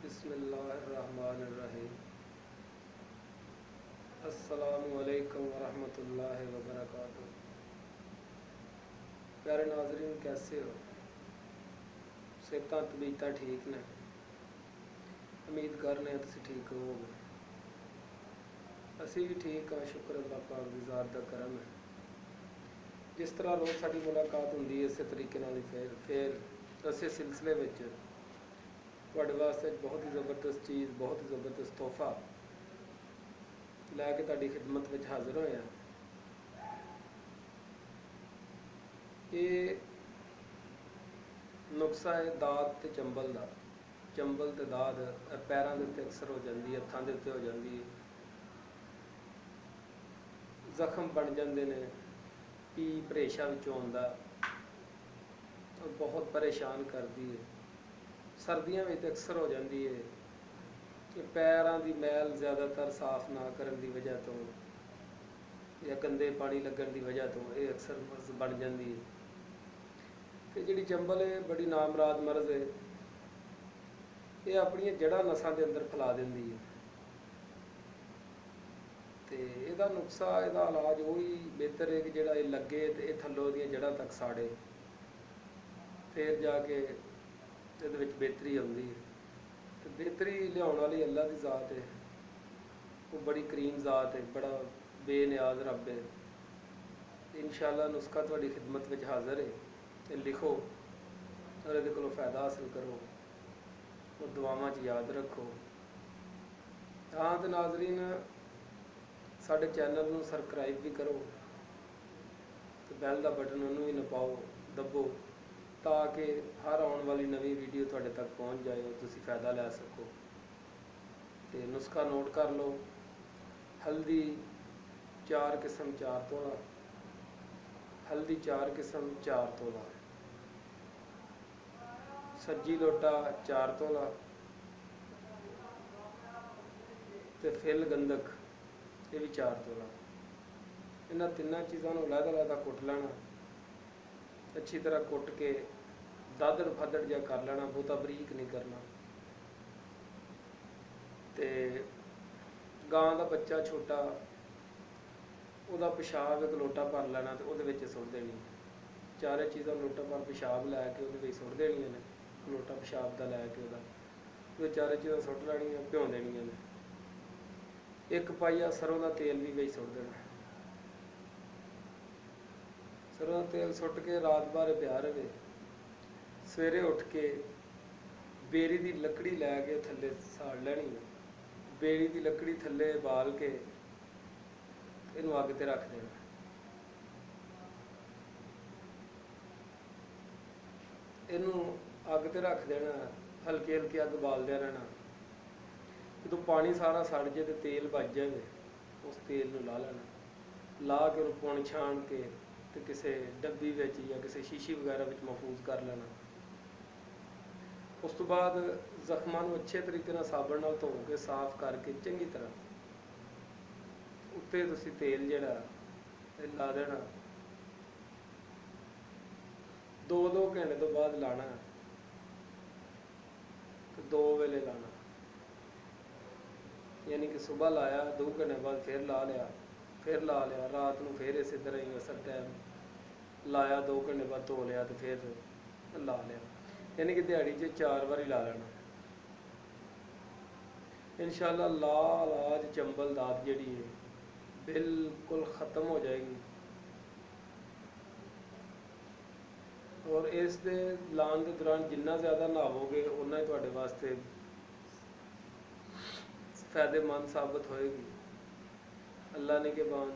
बिस्मिल्लाहिर्रहमानिर्रहीम। अस्सलामुअलैकुम वरहमतुल्लाहि वबरकातुहू। प्यारे नाज़रीन, कैसे हो? सेहतां तबीयतां ठीक ने? उम्मीद करने तुसीं ठीक होवोगे। असीं भी ठीक हाँ, शुक्र अल्लाह पाक दी ज़ात दा करम है। जिस तरह रोज़ साडी मुलाकात हुंदी है, इस तरीके नाल ही फिर इस सिलसिले विच तुहाडे वास्ते बहुत ही ज़बरदस्त चीज़, बहुत ही ज़बरदस्त तोहफा लैके तुहाडी खिदमत विच हाज़र होए हैं। ये नुस्खा है दाद ते चंबल दा। चंबल ते दाद पैरां दे उत्ते अक्सर हो जाती है, हत्थां दे उत्ते हो जाती है, जख्म बन जाते हैं, पी भरेशा विचों आउंदा और बहुत परेशान करती है। सर्दियों में तो अक्सर हो जाती है कि पैरां दी मैल ज़्यादातर साफ ना करन दी वजह तो या गंदे पानी लगन की वजह तो ये अक्सर मर्ज बन जाती है। तो जी चंबल है बड़ी नामराद मर्ज है, ये अपन जड़ा नसां के अंदर फैला देंदी है। तो यदा नुस्खा, यदा इलाज वही बेहतर है कि जोड़ा ये लगे तो ये थल्लों दी जड़ां तक साड़े, फिर जाके ये बेहतरी आती है। तो बेहतरी लियाउण वाली अल्लाह की ज़ात है, वो बड़ी करीम ज़ात है, बड़ा बेनियाज रब है। इंशाअल्लाह नुस्खा तुहाडी खिदमत में हाज़र है, तो लिखो और ये कोलों फ़ायदा हासिल करो और दुआवां च याद रखो। हाँ तो नाज़रीन, साडे चैनल नूं सबसक्राइब भी करो तो बैल का बटन उन्होंने भी नपाओ, दबो, ताकि हर आने वाली नवी वीडियो तुहाडे तक पहुँच जाए और तुसीं फ़ायदा लै सको। तो नुस्खा नोट कर लो। हल्दी 4 किस्म 4 तोला, हल्दी 4 किस्म 4 तोला, सज्जी लोटा 4 तोला, तो फिल गंधक ये भी 4 तोला। इन्हां तिन्नां चीज़ों को अलग-अलग कुट लेना, अच्छी तरह कुट के दादड़ फादड़ जा कर लेना, बहुता बरीक नहीं करना। तो गां का बच्चा छोटा, वह पेशाब एक लोटा भर लेना तो वो सुट देनी। चारे चीज़ां लोटा भर पेशाब लैके वो सुट देनिया ने, लोटा पेशाब का लैके वो चारे चीज़ां सुट लैनियां, भ्यों देनिया ने। एक पाइया सरों का तेल भी बच सुट देना। सरों का तेल सुट के रात भर पिया रहे। सवेरे उठ के बेरी की लकड़ी लैके थले साड़ लैनी है। बेरी की लकड़ी थले बाल के इनू अग ते रख देना। इनू अग ते रख देना, हल्की हल्की अग बालदे रहना। जो पानी सारा सड़ जाए तो तेल बच जाए, उस तेल नू ला लेना। ला के उन्हें पुण छान के तो किसी डब्बी विच या किसी शीशी वगैरह विच महफूज कर लेना। उस तो बाद जख्मां नू अच्छे तरीके नाल साबण नाल धो के साफ करके चंगी तरह उत्ते तुसीं तेल जिहड़ा ला देना। 2-2 घंटे तो बाद लाना, तो 2 वेले लाना, यानी कि सुबह लाया, 2 घंटे बाद फिर ला लिया, फिर ला लिया, रात को फिर इस तरह ही असर टाइम लाया, 2 घंटे बाद धो लिया तो फिर ला लिया, यानी कि दिहाड़ी 4 बारी ला लेना। इंशाअल्लाह लाज चंबल दाद जिहड़ी है बिल्कुल ख़त्म हो जाएगी। और इस दे लाने के दौरान जिन्ना ज़्यादा नहावोगे उन्ना ही तुहाडे वास्ते फ़ायदेमंद साबित होएगी। अल्लाह ने के बान।